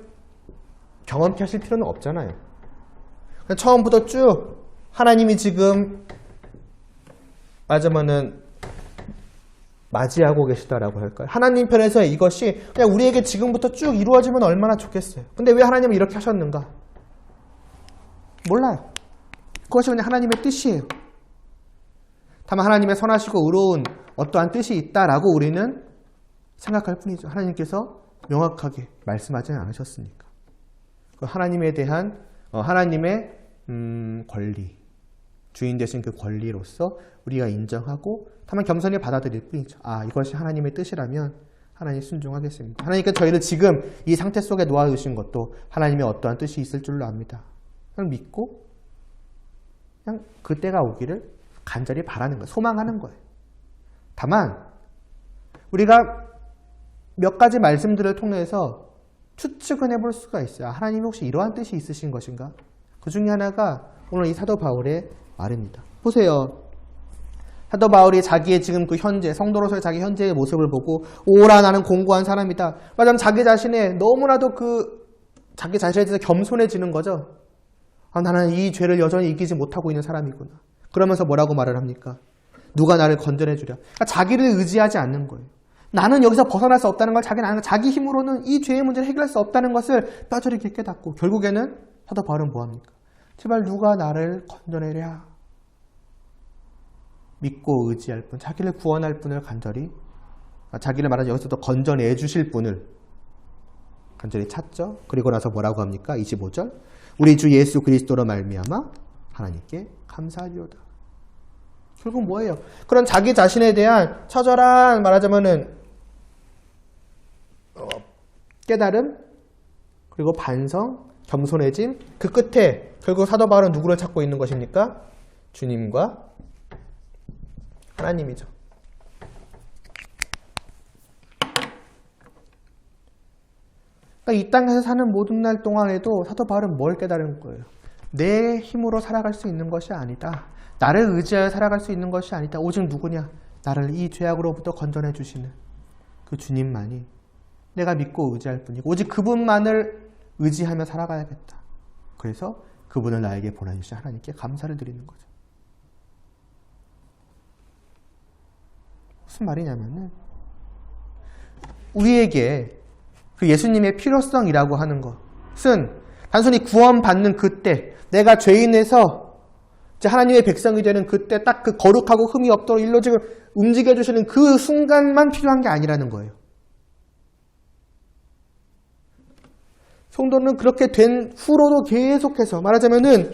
A: 경험케 하실 필요는 없잖아요. 처음부터 쭉 하나님이 지금 말하자면은 맞이하고 계시다라고 할까요? 하나님 편에서 이것이 그냥 우리에게 지금부터 쭉 이루어지면 얼마나 좋겠어요. 근데 왜 하나님은 이렇게 하셨는가? 몰라요. 그것이 그냥 하나님의 뜻이에요. 다만 하나님의 선하시고 의로운 어떠한 뜻이 있다라고 우리는 생각할 뿐이죠. 하나님께서 명확하게 말씀하지 않으셨으니까. 하나님에 대한 하나님의 권리, 주인 되신 그 권리로서 우리가 인정하고 다만 겸손히 받아들일 뿐이죠. 이것이 하나님의 뜻이라면 하나님 순종하겠습니다. 하나님께서 저희를 지금 이 상태 속에 놓아두신 것도 하나님의 어떠한 뜻이 있을 줄로 압니다. 그냥 믿고 그냥 그때가 오기를 간절히 바라는 거예요. 소망하는 거예요. 다만 우리가 몇 가지 말씀들을 통해서 추측은 해볼 수가 있어요. 하나님이 혹시 이러한 뜻이 있으신 것인가? 그 중에 하나가 오늘 이 사도 바울의 말입니다. 보세요. 사도 바울이 자기의 지금 그 현재, 성도로서의 자기 현재의 모습을 보고 오라 나는 공고한 사람이다. 말하자면 자기 자신의 너무나도 자기 자신에 대해서 겸손해지는 거죠. 나는 이 죄를 여전히 이기지 못하고 있는 사람이구나. 그러면서 뭐라고 말을 합니까? 누가 나를 건져내 주랴. 그러니까 자기를 의지하지 않는 거예요. 나는 여기서 벗어날 수 없다는 걸 자기는 아는 거예요. 자기 힘으로는 이 죄의 문제를 해결할 수 없다는 것을 뼈저리 깊게 깨닫고 결국에는 사도 바울은 뭐합니까? 제발 누가 나를 건져내랴. 믿고 의지할 분, 자기를 구원할 분을 간절히 자기를 말하자면 여기서 또 건져내 주실 분을 간절히 찾죠. 그리고 나서 뭐라고 합니까? 25절 우리 주 예수 그리스도로 말미암아 하나님께 감사하리로다. 결국 뭐예요? 그런 자기 자신에 대한 처절한 말하자면은 깨달음 그리고 반성, 겸손해짐 그 끝에 결국 사도 바울은 누구를 찾고 있는 것입니까? 주님과 하나님이죠. 그러니까 이 땅에서 사는 모든 날 동안에도 사도 바울은 뭘 깨달은 거예요? 내 힘으로 살아갈 수 있는 것이 아니다. 나를 의지하여 살아갈 수 있는 것이 아니다. 오직 누구냐? 나를 이 죄악으로부터 건져내 주시는 그 주님만이 내가 믿고 의지할 뿐이고 오직 그분만을 의지하며 살아가야겠다. 그래서 그분을 나에게 보내주신 하나님께 감사를 드리는 거죠. 무슨 말이냐면은 우리에게 그 예수님의 필요성이라고 하는 것은 단순히 구원받는 그때 내가 죄인에서 이제 하나님의 백성이 되는 그때 딱 그 거룩하고 흠이 없도록 일로 지금 움직여주시는 그 순간만 필요한 게 아니라는 거예요. 성도는 그렇게 된 후로도 계속해서 말하자면은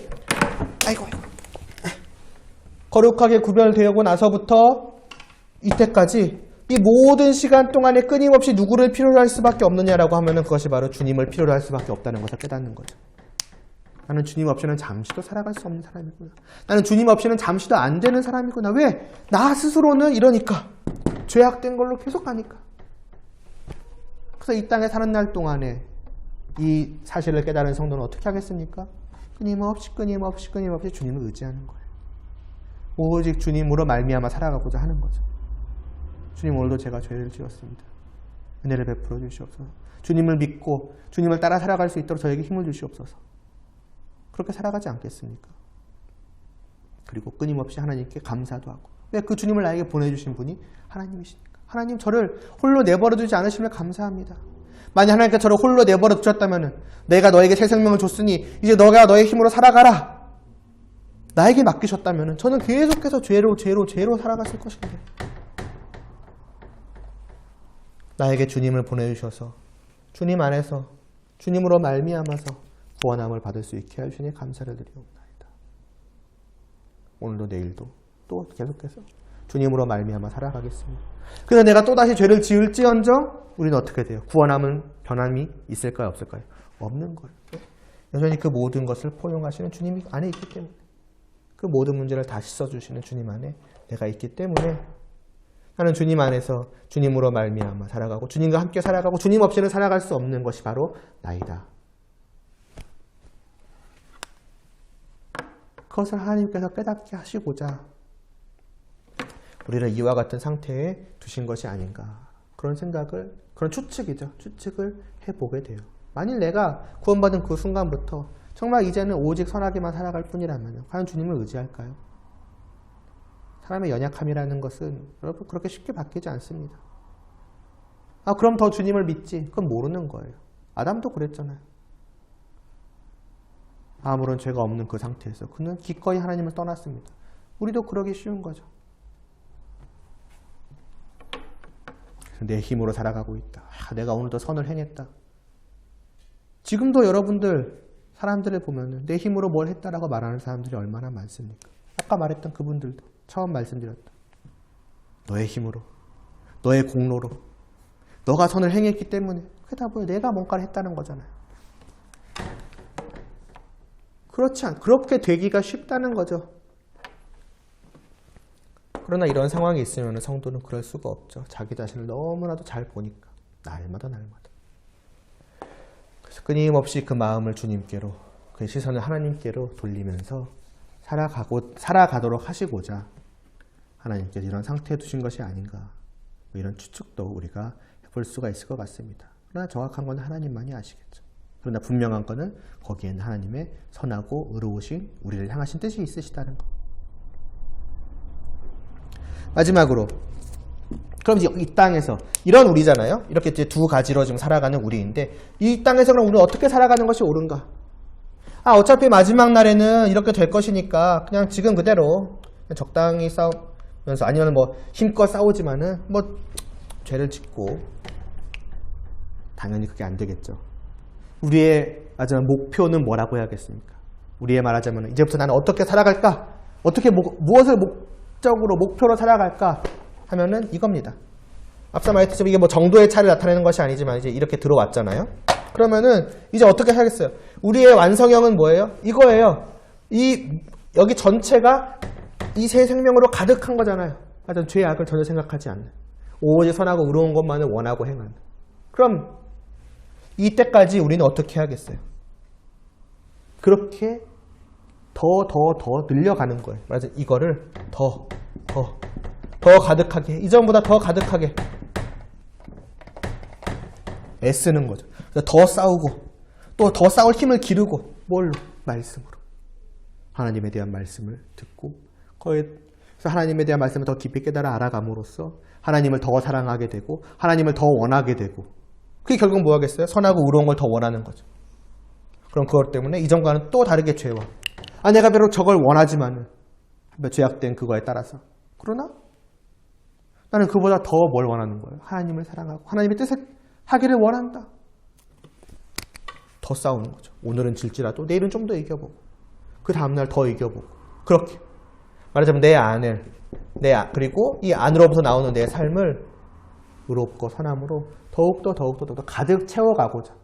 A: 거룩하게 구별되고 나서부터 이때까지 이 모든 시간 동안에 끊임없이 누구를 필요로 할 수밖에 없느냐라고 하면은 그것이 바로 주님을 필요로 할 수밖에 없다는 것을 깨닫는 거죠. 나는 주님 없이는 잠시도 살아갈 수 없는 사람이구나. 나는 주님 없이는 잠시도 안 되는 사람이구나. 왜? 나 스스로는 이러니까. 죄악된 걸로 계속 가니까. 그래서 이 땅에 사는 날 동안에 이 사실을 깨달은 성도는 어떻게 하겠습니까? 끊임없이 주님을 의지하는 거예요. 오직 주님으로 말미암아 살아가고자 하는 거죠. 주님, 오늘도 제가 죄를 지었습니다. 은혜를 베풀어 주시옵소서. 주님을 믿고 주님을 따라 살아갈 수 있도록 저에게 힘을 주시옵소서. 그렇게 살아가지 않겠습니까? 그리고 끊임없이 하나님께 감사도 하고. 왜? 그 주님을 나에게 보내주신 분이 하나님이시니까. 하나님, 저를 홀로 내버려 두지 않으시면 감사합니다. 만약 하나님께서 저를 홀로 내버려 두셨다면 내가 너에게 새 생명을 줬으니 이제 너가 너의 힘으로 살아가라. 나에게 맡기셨다면 저는 계속해서 죄로 살아갔을 것인데. 나에게 주님을 보내주셔서 주님 안에서 주님으로 말미암아서 구원함을 받을 수 있게 하시니 감사를 드리옵나이다. 오늘도 내일도 또 계속해서 주님으로 말미암아 살아가겠습니다. 그래서 내가 또다시 죄를 지을지언정 우리는 어떻게 돼요? 구원함은 변함이 있을까요? 없을까요? 없는 거예요. 여전히 그 모든 것을 포용하시는 주님이 안에 있기 때문에, 그 모든 문제를 다시 써주시는 주님 안에 내가 있기 때문에 나는 주님 안에서 주님으로 말미암아 살아가고 주님과 함께 살아가고 주님 없이는 살아갈 수 없는 것이 바로 나이다. 그것을 하나님께서 깨닫게 하시고자 우리를 이와 같은 상태에 두신 것이 아닌가, 그런 생각을, 그런 추측을 해보게 돼요. 만일 내가 구원받은 그 순간부터 정말 이제는 오직 선하게만 살아갈 뿐이라면 과연 주님을 의지할까요? 사람의 연약함이라는 것은 여러분 그렇게 쉽게 바뀌지 않습니다. 그럼 더 주님을 믿지. 그건 모르는 거예요. 아담도 그랬잖아요. 아무런 죄가 없는 그 상태에서 그는 기꺼이 하나님을 떠났습니다. 우리도 그러기 쉬운 거죠. 내 힘으로 살아가고 있다. 내가 오늘도 선을 행했다. 지금도 여러분들 사람들을 보면 내 힘으로 뭘 했다라고 말하는 사람들이 얼마나 많습니까? 아까 말했던 그분들도 처음 말씀드렸다. 너의 힘으로, 너의 공로로, 너가 선을 행했기 때문에 그게 다 뭐예요? 내가 뭔가를 했다는 거잖아요. 그렇게 되기가 쉽다는 거죠. 그러나 이런 상황이 있으면 성도는 그럴 수가 없죠. 자기 자신을 너무나도 잘 보니까 날마다. 그래서 끊임없이 그 마음을 주님께로, 그 시선을 하나님께로 돌리면서 살아가도록 하시고자 하나님께서 이런 상태에 두신 것이 아닌가, 이런 추측도 우리가 해볼 수가 있을 것 같습니다. 그러나 정확한 건 하나님만이 아시겠죠. 그러나 분명한 것은 거기에는 하나님의 선하고 의로우신 우리를 향하신 뜻이 있으시다는 것. 마지막으로, 그럼 이 땅에서 이런 우리잖아요. 이렇게 이제 두 가지로 지금 살아가는 우리인데, 이 땅에서 그럼 우리는 어떻게 살아가는 것이 옳은가? 어차피 마지막 날에는 이렇게 될 것이니까 그냥 지금 그대로 적당히 싸우면서, 아니면 뭐 힘껏 싸우지만은 뭐 죄를 짓고, 당연히 그게 안 되겠죠. 우리의 목표는 뭐라고 해야겠습니까? 우리의 말하자면 이제부터 나는 어떻게 살아갈까? 어떻게 무엇을 목표로 살아갈까 하면은 이겁니다. 앞서 말했듯이 이게 뭐 정도의 차를 나타내는 것이 아니지만 이제 이렇게 들어왔잖아요. 그러면은 이제 어떻게 하겠어요? 우리의 완성형은 뭐예요? 이거예요. 여기 전체가 이 새 생명으로 가득한 거잖아요. 죄악을 전혀 생각하지 않는, 오직 선하고 의로운 것만을 원하고 행하는. 그럼 이때까지 우리는 어떻게 하겠어요? 그렇게 더 늘려가는 거예요. 맞아, 이거를 더 가득하게, 이전보다 더 가득하게 애쓰는 거죠. 더 싸우고, 또 더 싸울 힘을 기르고, 뭘로? 말씀으로. 하나님에 대한 말씀을 듣고, 그래서 하나님에 대한 말씀을 더 깊이 깨달아 알아감으로써 하나님을 더 사랑하게 되고, 하나님을 더 원하게 되고, 그게 결국 뭐 하겠어요? 선하고 의로운 걸 더 원하는 거죠. 그럼 그것 때문에 이전과는 또 다르게 죄와, 내가 비록 저걸 원하지만은 죄악된 그거에 따라서. 그러나 나는 그보다 더 뭘 원하는 거예요. 하나님을 사랑하고 하나님의 뜻을 하기를 원한다. 더 싸우는 거죠. 오늘은 질지라도 내일은 좀 더 이겨보고 그 다음날 더 이겨보고 그렇게 말하자면 내 안을 그리고 이 안으로부터 나오는 내 삶을 의롭고 선함으로 더욱더 가득 채워가고자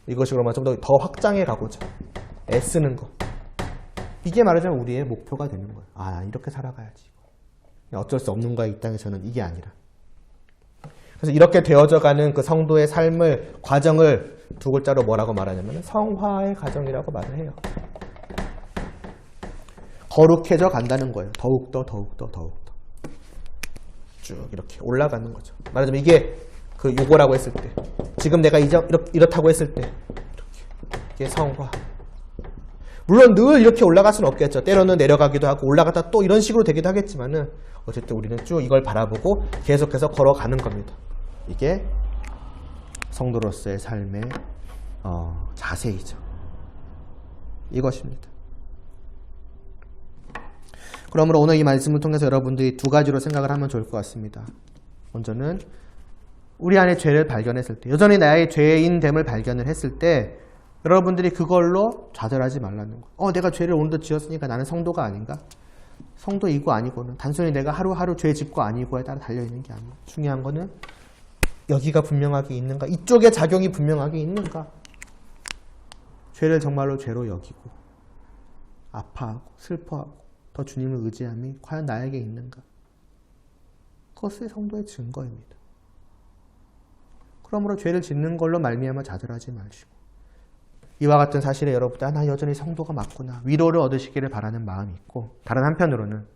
A: 이것이 그러면 좀 더 확장해 가고자 애쓰는 것 이게 말하자면 우리의 목표가 되는 거예요. 아 이렇게 살아가야지. 어쩔 수 없는 거야 이 땅에서는 이게 아니라. 그래서 이렇게 되어져가는 그 성도의 삶을 과정을 두 글자로 뭐라고 말하냐면 성화의 과정이라고 말을 해요. 거룩해져 간다는 거예요. 더욱더 쭉 이렇게 올라가는 거죠. 말하자면 이게 그 요거라고 했을 때 지금 내가 이렇다고 했을 때 이게 성화. 물론 늘 이렇게 올라갈 수는 없겠죠. 때로는 내려가기도 하고 올라갔다 또 이런 식으로 되기도 하겠지만은 어쨌든 우리는 쭉 이걸 바라보고 계속해서 걸어가는 겁니다. 이게 성도로서의 삶의 자세이죠. 이것입니다. 그러므로 오늘 이 말씀을 통해서 여러분들이 두 가지로 생각을 하면 좋을 것 같습니다. 먼저는 우리 안에 죄를 발견했을 때 여전히 나의 죄인됨을 발견을 했을 때 여러분들이 그걸로 좌절하지 말라는 거예요. 내가 죄를 오늘도 지었으니까 나는 성도가 아닌가? 성도이고 아니고는 단순히 내가 하루하루 죄 짓고 아니고에 따라 달려있는 게 아니에요. 중요한 거는 여기가 분명하게 있는가? 이쪽에 작용이 분명하게 있는가? 죄를 정말로 죄로 여기고 아파하고 슬퍼하고 더 주님을 의지함이 과연 나에게 있는가? 그것이 성도의 증거입니다. 그러므로 죄를 짓는 걸로 말미암아 좌절하지 마시고 이와 같은 사실에 여러분들 나 여전히 성도가 맞구나 위로를 얻으시기를 바라는 마음이 있고 다른 한편으로는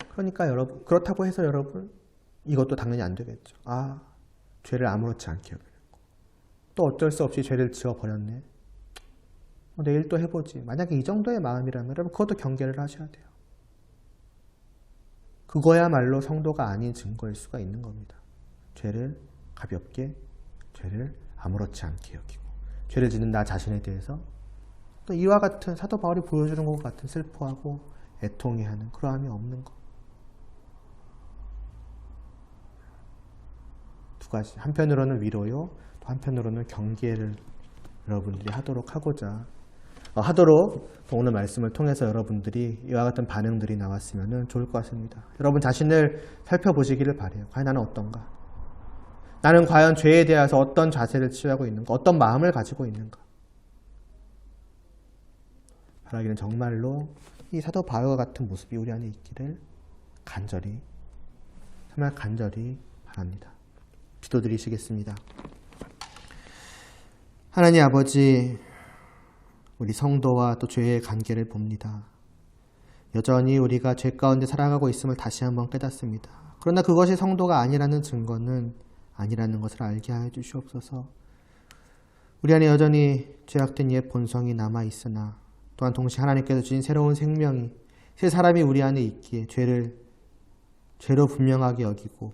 A: 그러니까 여러분 그렇다고 해서 여러분 이것도 당연히 안 되겠죠. 죄를 아무렇지 않게 여기는 거. 또 어쩔 수 없이 죄를 지어버렸네. 내일 또 해보지. 만약에 이 정도의 마음이라면 여러분 그것도 경계를 하셔야 돼요. 그거야말로 성도가 아닌 증거일 수가 있는 겁니다. 죄를 가볍게, 죄를 아무렇지 않게 여기고 죄를 짓는 나 자신에 대해서 또 이와 같은 사도 바울이 보여주는 것 같은 슬퍼하고 애통해하는 그러함이 없는 것. 두 가지. 한편으로는 위로요. 또 한편으로는 경계를 여러분들이 하도록 오늘 말씀을 통해서 여러분들이 이와 같은 반응들이 나왔으면 좋을 것 같습니다. 여러분 자신을 살펴보시기를 바라요. 과연 나는 어떤가? 나는 과연 죄에 대해서 어떤 자세를 취하고 있는가? 어떤 마음을 가지고 있는가? 바라기는 정말로 이 사도 바울과 같은 모습이 우리 안에 있기를 정말 간절히 바랍니다. 기도드리시겠습니다. 하나님 아버지, 우리 성도와 또 죄의 관계를 봅니다. 여전히 우리가 죄 가운데 살아가고 있음을 다시 한번 깨닫습니다. 그러나 그것이 성도가 아니라는 증거는 아니라는 것을 알게 하여 주시옵소서. 우리 안에 여전히 죄악된 옛 본성이 남아있으나 또한 동시에 하나님께서 주신 새로운 생명이 새 사람이 우리 안에 있기에 죄로 분명하게 여기고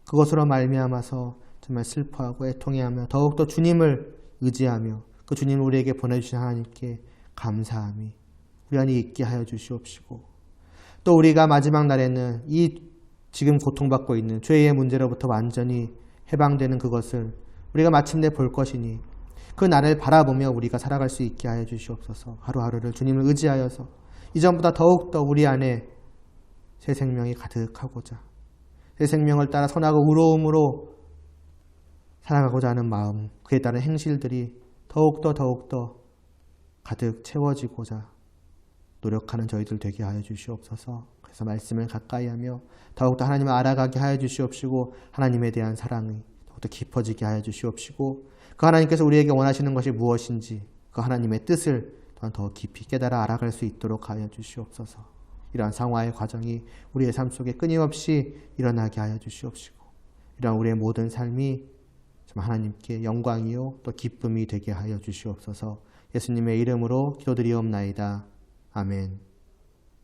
A: 그것으로 말미암아서 정말 슬퍼하고 애통해하며 더욱더 주님을 의지하며 그 주님을 우리에게 보내주신 하나님께 감사함이 우리 안에 있게 하여 주시옵시고 또 우리가 마지막 날에는 이 지금 고통받고 있는 죄의 문제로부터 완전히 해방되는 그것을 우리가 마침내 볼 것이니 그 날을 바라보며 우리가 살아갈 수 있게 하여 주시옵소서. 하루하루를 주님을 의지하여서 이전보다 더욱더 우리 안에 새 생명이 가득하고자 새 생명을 따라 선하고 의로움으로 살아가고자 하는 마음, 그에 따른 행실들이 더욱더 가득 채워지고자 노력하는 저희들 되게 하여 주시옵소서. 그래서 말씀을 가까이 하며 더욱더 하나님을 알아가게 하여 주시옵시고 하나님에 대한 사랑이 더욱더 깊어지게 하여 주시옵시고 그 하나님께서 우리에게 원하시는 것이 무엇인지 그 하나님의 뜻을 또한 더 깊이 깨달아 알아갈 수 있도록 하여 주시옵소서. 이러한 상화의 과정이 우리의 삶 속에 끊임없이 일어나게 하여 주시옵시고 이러한 우리의 모든 삶이 하나님께 영광이요 또 기쁨이 되게 하여 주시옵소서. 예수님의 이름으로 기도드리옵나이다. 아멘.